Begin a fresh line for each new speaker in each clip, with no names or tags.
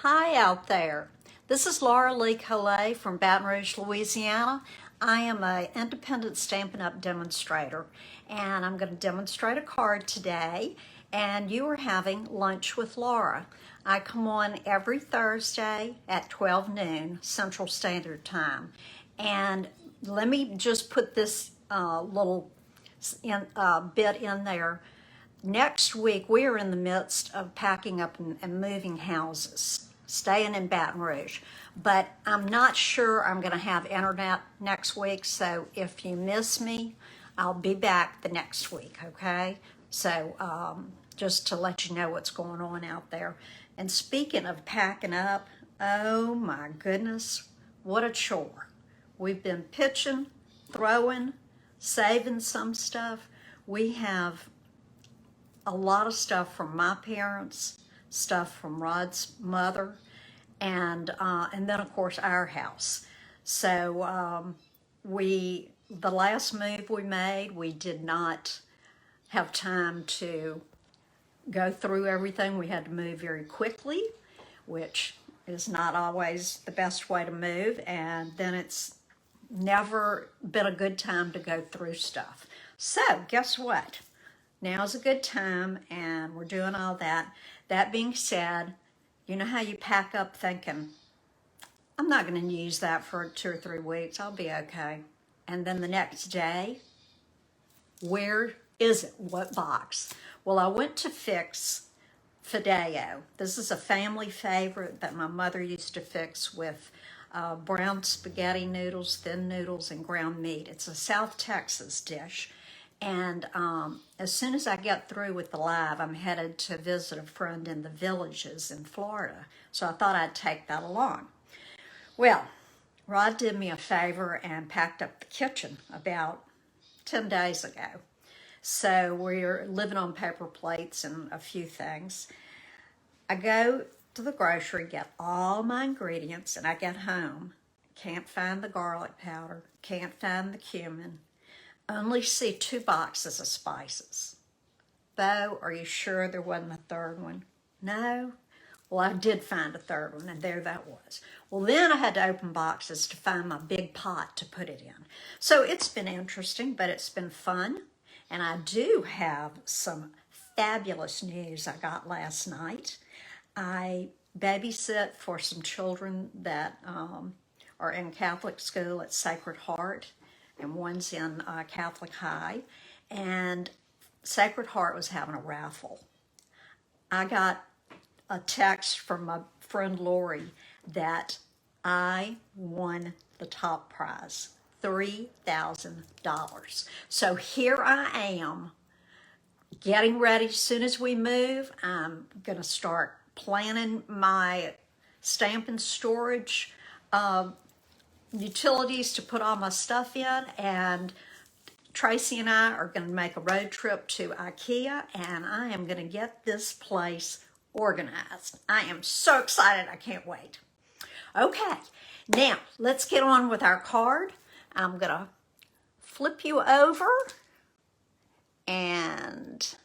Hi out there. This is Laura Lee Collet from Baton Rouge, Louisiana. I am an independent Stampin' Up! Demonstrator, and I'm going to demonstrate a card today, and you are having lunch with Laura. I come on every Thursday at 12 noon Central Standard Time. And let me just put this little bit in there. Next week, we are in the midst of packing up and moving houses, staying in Baton Rouge. But I'm not sure I'm going to have internet next week, so if you miss me, I'll be back the next week, okay? So just to let you know what's going on out there. And speaking of packing up, oh my goodness, what a chore. We've been pitching, throwing, saving some stuff. We have a lot of stuff from my parents, stuff from Rod's mother, and then of course our house. So the last move we made, we did not have time to go through everything. We had to move very quickly, which is not always the best way to move, and then it's never been a good time to go through stuff. So guess what? Now's a good time, and we're doing all that. That being said, you know how you pack up thinking, I'm not going to use that for 2 or 3 weeks, I'll be okay. And then the next day, where is it? What box? Well, I went to Fix Fideo. This is a family favorite that my mother used to fix with brown spaghetti noodles, thin noodles, and ground meat. It's a South Texas dish. And as soon as I get through with the live, I'm headed to visit a friend in the Villages in Florida. So I thought I'd take that along. Well, Rod did me a favor and packed up the kitchen about 10 days ago. So we're living on paper plates and a few things. I go to the grocery, get all my ingredients, and I get home. Can't find the garlic powder, can't find the cumin. Only see 2 boxes of spices. Bo, are you sure there wasn't a third one? No? Well, I did find a third one, and there that was. Well, then I had to open boxes to find my big pot to put it in. So it's been interesting, but it's been fun. And I do have some fabulous news I got last night. I babysit for some children that are in Catholic school at Sacred Heart, and one's in Catholic High, and Sacred Heart was having a raffle. I got a text from my friend Lori that I won the top prize, $3,000. So here I am, getting ready. As soon as we move, I'm gonna start planning my Stampin' storage utilities to put all my stuff in, and Tracy and I are going to make a road trip to IKEA, and I am going to get this place organized. I am so excited. I can't wait. Okay, now let's get on with our card. I'm going to flip you over and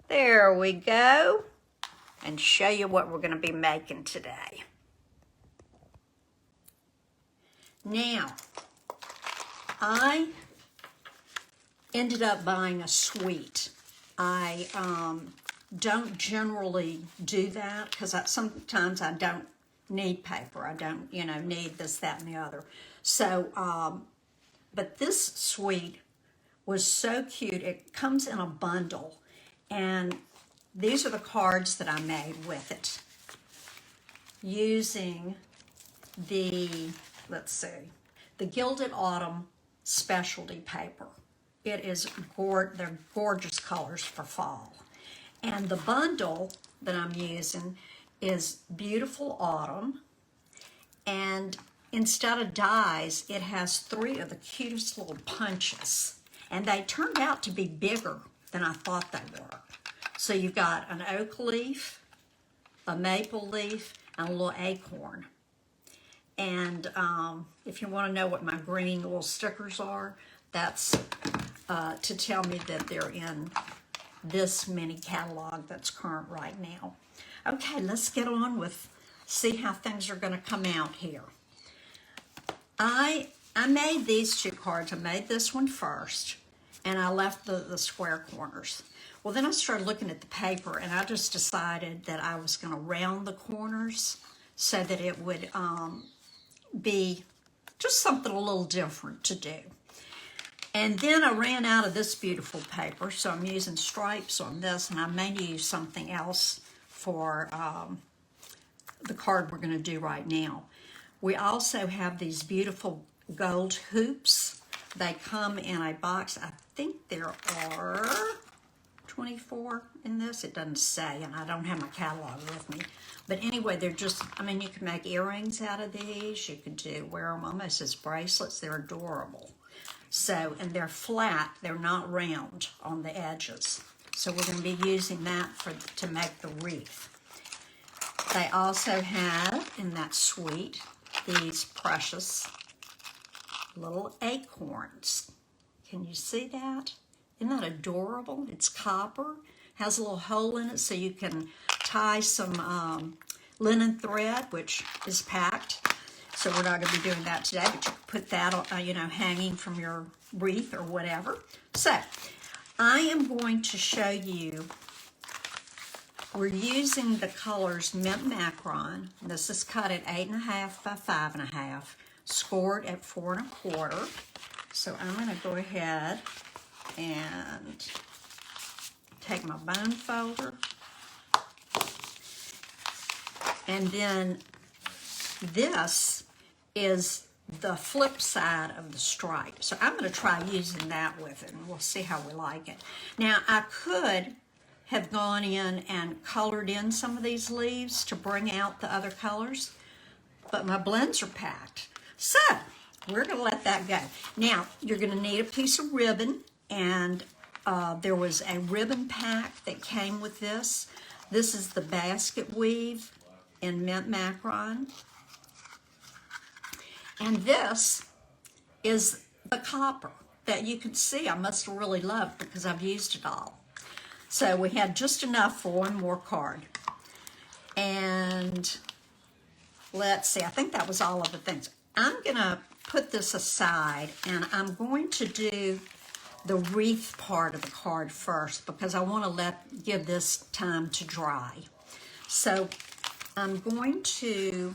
there we go, and show you what we're going to be making today. Now, I ended up buying a suite. I don't generally do that because sometimes I don't need paper. I don't, need this, that, and the other. So, but this suite was so cute. It comes in a bundle, and these are the cards that I made with it using the, let's see, the Gilded Autumn specialty paper. It is they're gorgeous colors for fall. And the bundle that I'm using is Beautiful Autumn. And instead of dies, it has 3 of the cutest little punches. And they turned out to be bigger than I thought they were. So you've got an oak leaf, a maple leaf, and a little acorn. And if you want to know what my green little stickers are, that's to tell me that they're in this mini catalog that's current right now. Okay, let's get on with, see how things are going to come out here. I made these two cards. I made this one first, and I left the square corners. Well, then I started looking at the paper, and I just decided that I was going to round the corners so that it would be just something a little different to do. And then I ran out of this beautiful paper, so I'm using stripes on this, and I may use something else for the card we're going to do right now. We also have these beautiful gold hoops. They come in a box. I think there are 24 in this. It doesn't say, and I don't have my catalog with me. But anyway, they're just, I mean, you can make earrings out of these. You could wear them almost as bracelets. They're adorable. So, and they're flat. They're not round on the edges. So we're going to be using that to make the wreath. They also have, and that's sweet, these precious little acorns. Can you see that? Isn't that adorable? It's copper, has a little hole in it so you can tie some linen thread, which is packed. So we're not going to be doing that today, but you can put that, hanging from your wreath or whatever. So I am going to show you, we're using the colors Mint Macron. This is cut at 8.5 by 5.5, scored at 4 1/4. So I'm going to go ahead and take my bone folder. And then this is the flip side of the stripe. So I'm going to try using that with it, and we'll see how we like it. Now, I could have gone in and colored in some of these leaves to bring out the other colors, but my blends are packed. So we're going to let that go. Now, you're going to need a piece of ribbon, and there was a ribbon pack that came with this. This is the basket weave in Mint Macron. And this is the copper that you can see I must have really loved because I've used it all. So we had just enough for one more card. And let's see, I think that was all of the things. I'm going to put this aside, and I'm going to do the wreath part of the card first because I want to give this time to dry. So I'm going to,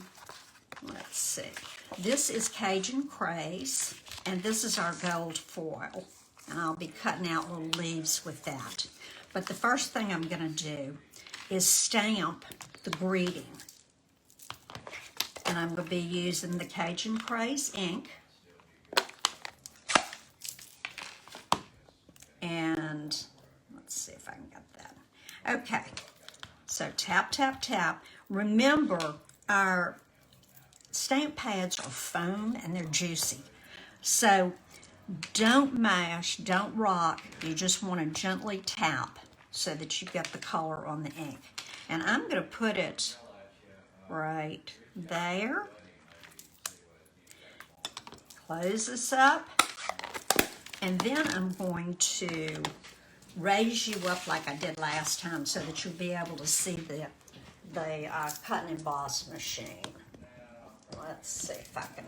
let's see, this is Cajun Craze, and this is our gold foil. And I'll be cutting out little leaves with that. But the first thing I'm going to do is stamp the greeting. And I'm going to be using the Cajun Craze ink. And let's see if I can get that. Okay, so tap, tap, tap. Remember, our stamp pads are foam and they're juicy. So don't mash, don't rock. You just want to gently tap so that you get the color on the ink. And I'm going to put it right there. Close this up. And then I'm going to raise you up like I did last time so that you'll be able to see the cut and emboss machine. Let's see if I can.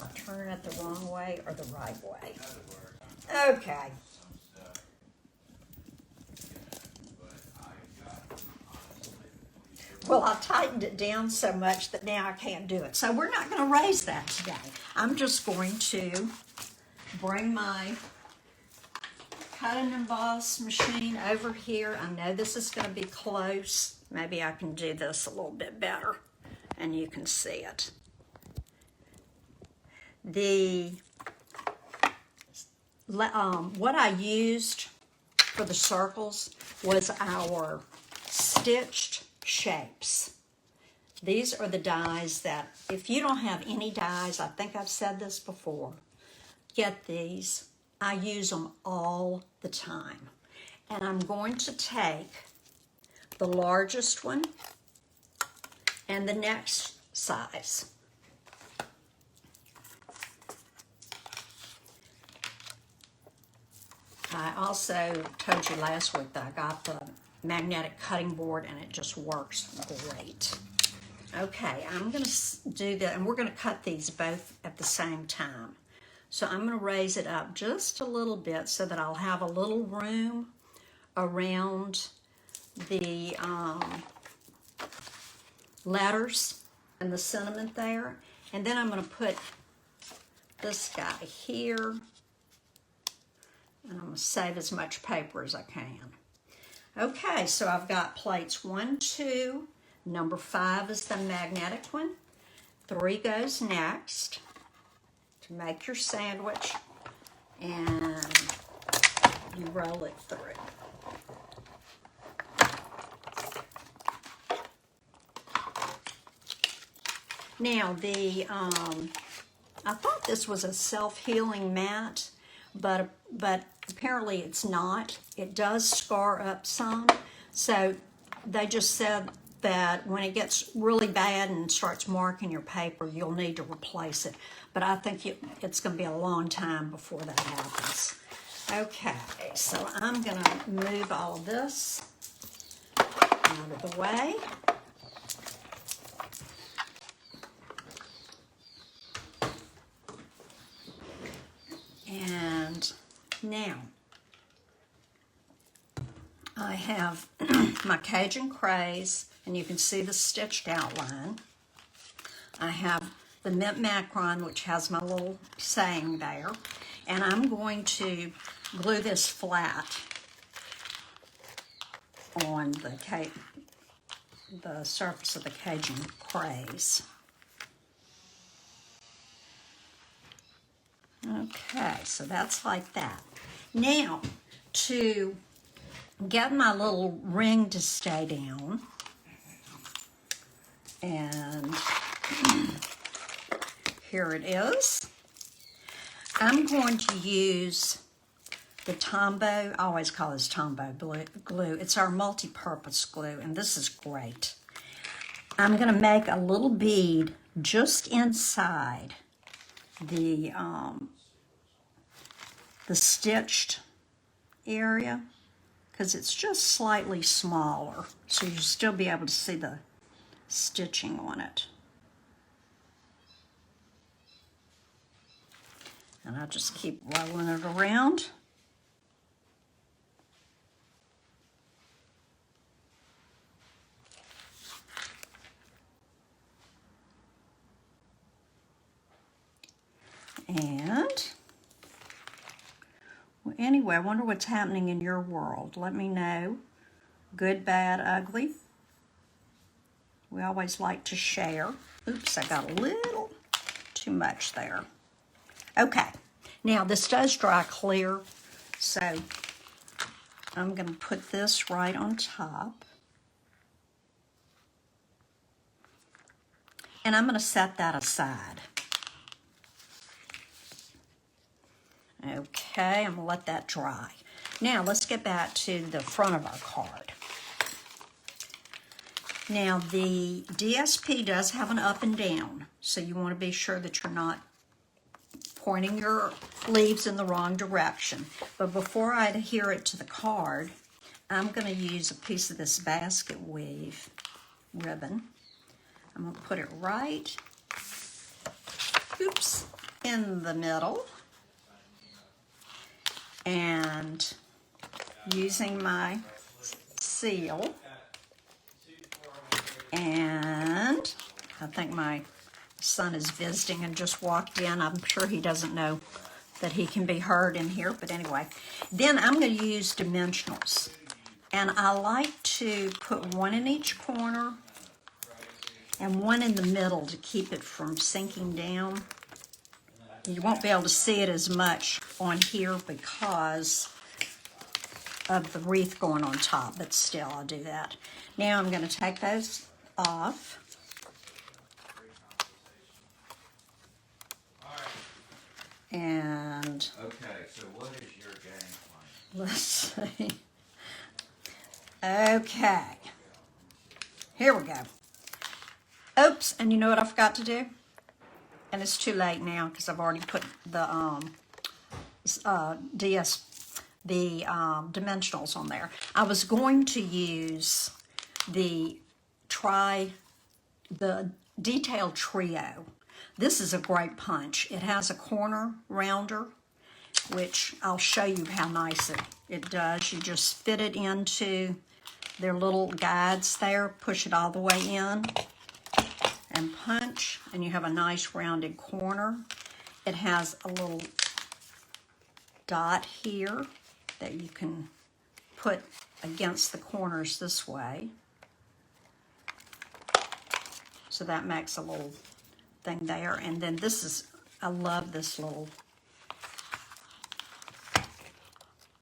I'll turn it the wrong way or the right way. Okay. Well, I tightened it down so much that now I can't do it. So we're not going to raise that today. I'm just going to bring my cut and emboss machine over here. I know this is going to be close. Maybe I can do this a little bit better and you can see it. What I used for the circles was our stitched shapes. These are the dies that, if you don't have any dies, I think I've said this before, get these. I use them all the time. And I'm going to take the largest one and the next size. I also told you last week that I got the magnetic cutting board and it just works great. Okay, I'm going to do that, and we're going to cut these both at the same time. So I'm going to raise it up just a little bit so that I'll have a little room around the letters and the sentiment there. And then I'm going to put this guy here, and I'm going to save as much paper as I can. Okay, so I've got plates 1, 2, number 5 is the magnetic one. 3 goes next to make your sandwich, and you roll it through. Now I thought this was a self-healing mat, but apparently it's not. It does scar up some, so they just said that when it gets really bad and starts marking your paper, you'll need to replace it. But I think it's going to be a long time before that happens. Okay, so I'm going to move all of this out of the way. And now I have my Cajun Craze, and you can see the stitched outline. I have the Mint Macron, which has my little saying there, and I'm going to glue this flat on the surface of the Cajun Craze. Okay, so that's like that. Now, to get my little ring to stay down, and here it is. I'm going to use the Tombow, I always call this Tombow glue. It's our multi-purpose glue, and this is great. I'm going to make a little bead just inside the stitched area, because it's just slightly smaller, so you'll still be able to see the stitching on it. And I'll just keep rolling it around. And well, anyway, I wonder what's happening in your world. Let me know. Good, bad, ugly. We always like to share. Oops, I got a little too much there. Okay, now this does dry clear, so I'm going to put this right on top. And I'm going to set that aside. Okay, I'm going to let that dry. Now, let's get back to the front of our card. Now, the DSP does have an up and down, so you want to be sure that you're not pointing your leaves in the wrong direction. But before I adhere it to the card, I'm going to use a piece of this basket weave ribbon. I'm going to put it right, oops, in the middle. And using my seal, and I think my son is visiting and just walked in. I'm sure he doesn't know that he can be heard in here, but anyway. Then I'm going to use dimensionals, and I like to put one in each corner and one in the middle to keep it from sinking down. You won't be able to see it as much on here because of the wreath going on top, but still I'll do that. Now I'm going to take those off. And
okay, so what is your game plan?
Let's see. Okay. Here we go. Oops, and you know what I forgot to do? And it's too late now because I've already put the the dimensionals on there. I was going to use the Detail Trio. This is a great punch. It has a corner rounder, which I'll show you how nice it does. You just fit it into their little guides there, push it all the way in, and punch, and you have a nice rounded corner. It has a little dot here that you can put against the corners this way. So that makes a little thing there. And then this is, I love this little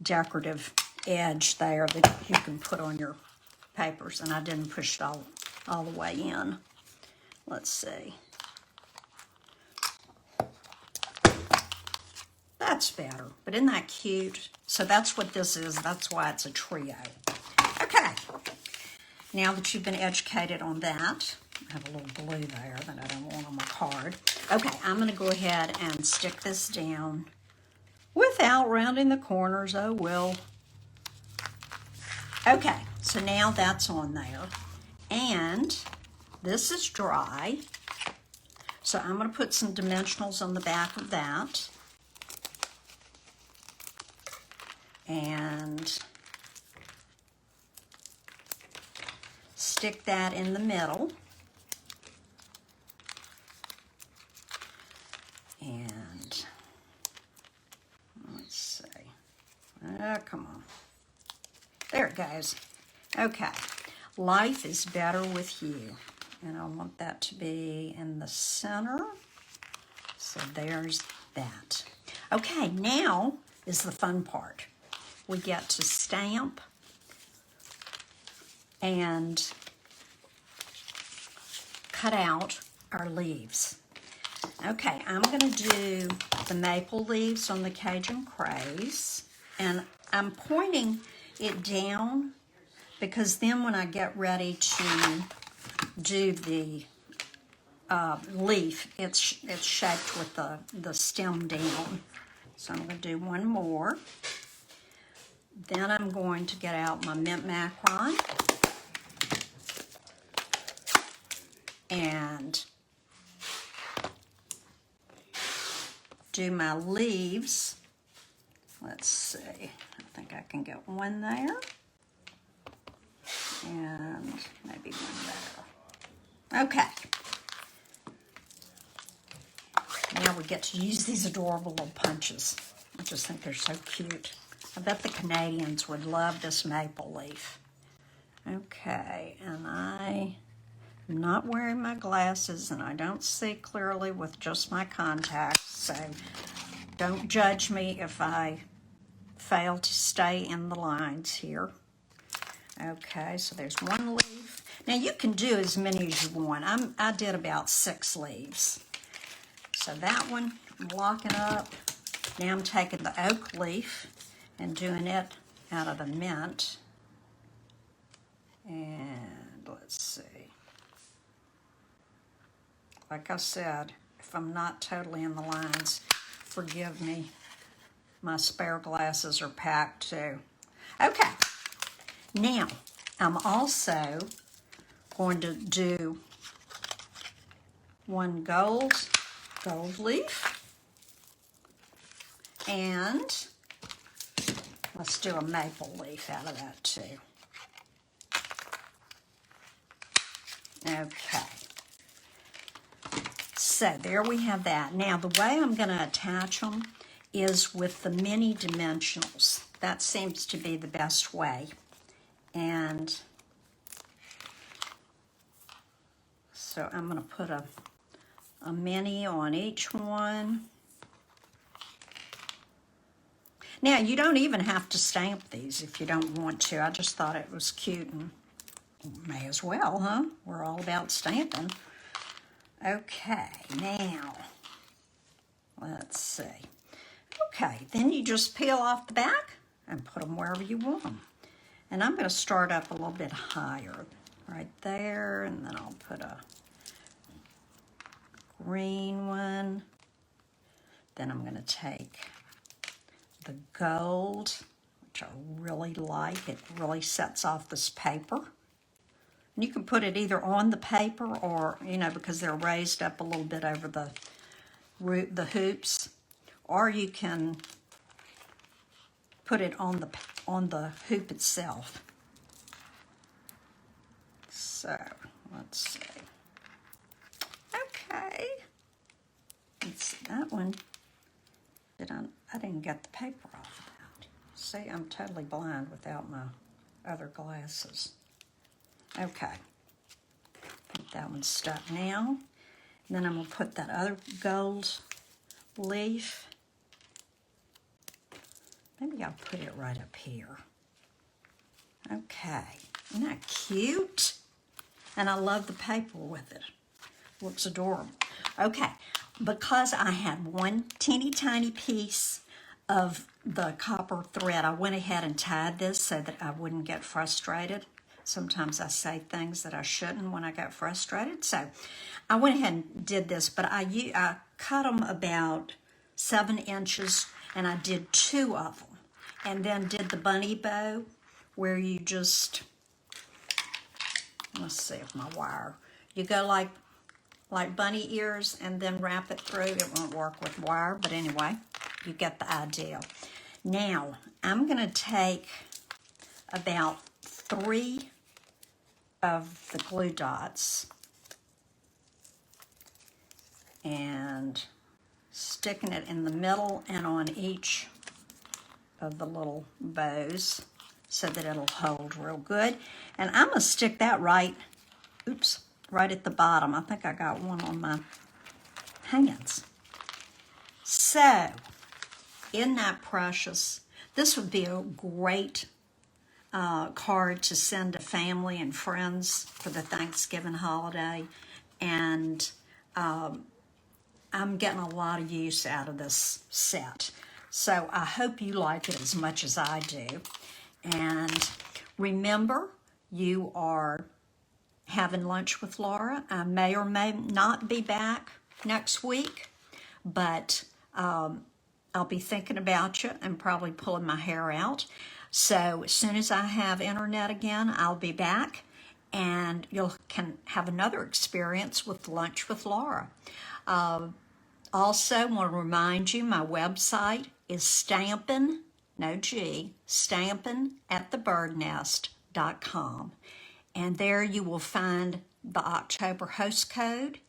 decorative edge there that you can put on your papers. And I didn't push it all the way in. Let's see. That's better, but isn't that cute? So that's what this is. That's why it's a trio. Okay, now that you've been educated on that, I have a little blue there that I don't want on my card. Okay, I'm going to go ahead and stick this down without rounding the corners. Oh, well. Okay, so now that's on there. And this is dry. So I'm going to put some dimensionals on the back of that. And stick that in the middle. And let's see. Come on. There it goes. Okay. Life is better with you. And I want that to be in the center. So there's that. Okay, now is the fun part. We get to stamp and cut out our leaves. Okay, I'm going to do the maple leaves on the Cajun Craze, and I'm pointing it down because then when I get ready to do the leaf, it's shaped with the stem down. So I'm going to do one more. Then I'm going to get out my mint macaron and do my leaves. Let's see, I think I can get one there and maybe one there. Okay. Now we get to use these adorable little punches. I just think they're so cute. I bet the Canadians would love this maple leaf. Okay, and I am not wearing my glasses and I don't see clearly with just my contacts, so don't judge me if I fail to stay in the lines here. Okay, so there's one leaf. Now you can do as many as you want. I did about 6 leaves. So that one, I'm locking up. Now I'm taking the oak leaf and doing it out of the mint. And let's see. Like I said, if I'm not totally in the lines, forgive me. My spare glasses are packed too. Okay, now I'm also going to do one gold leaf, and let's do a maple leaf out of that too. Okay, so there we have that. Now the way I'm going to attach them is with the mini dimensionals. That seems to be the best way. And so I'm going to put a mini on each one. Now, you don't even have to stamp these if you don't want to. I just thought it was cute and may as well, huh? We're all about stamping. Okay, now, let's see. Okay, then you just peel off the back and put them wherever you want them. And I'm going to start up a little bit higher, right there, and then I'll put a green one. Then I'm going to take the gold which I really like. It really sets off this paper. And you can put it either on the paper or, you know, because they're raised up a little bit over the hoops, or you can put it on the hoop itself. So, let's see. Okay. Let's see, that one, I didn't get the paper off of that. See, I'm totally blind without my other glasses. Okay. Get that one stuck now. And then I'm going to put that other gold leaf. Maybe I'll put it right up here. Okay. Isn't that cute? And I love the paper with it. Looks adorable. Okay. Because I had one teeny tiny piece of the copper thread, I went ahead and tied this so that I wouldn't get frustrated. Sometimes I say things that I shouldn't when I get frustrated. So I went ahead and did this, but I cut them about 7 inches, and I did 2 of them. And then did the bunny bow, where you just, let's see if my wire, you go like bunny ears and then wrap it through. It won't work with wire, but anyway, you get the idea. Now, I'm going to take about 3 of the glue dots and sticking it in the middle and on each of the little bows so that it'll hold real good. And I'm going to stick that right at the bottom. I think I got one on my hands. So, isn't that precious? This would be a great card to send to family and friends for the Thanksgiving holiday. And I'm getting a lot of use out of this set. So I hope you like it as much as I do. And remember, you are having lunch with Laura. I may or may not be back next week, but I'll be thinking about you and probably pulling my hair out. So as soon as I have internet again, I'll be back, and you can have another experience with Lunch with Laura. Also, want to remind you, my website is Stampin', no G, stampin'atthebirdnest.com. And there you will find the October host code.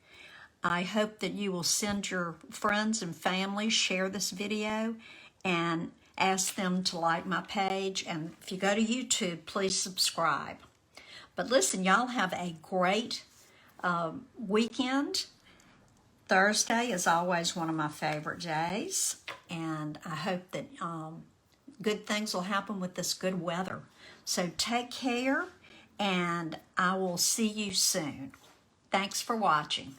I hope that you will send your friends and family, share this video, and ask them to like my page. And if you go to YouTube, please subscribe. But listen, y'all have a great weekend. Thursday is always one of my favorite days, and I hope that good things will happen with this good weather. So take care, and I will see you soon. Thanks for watching.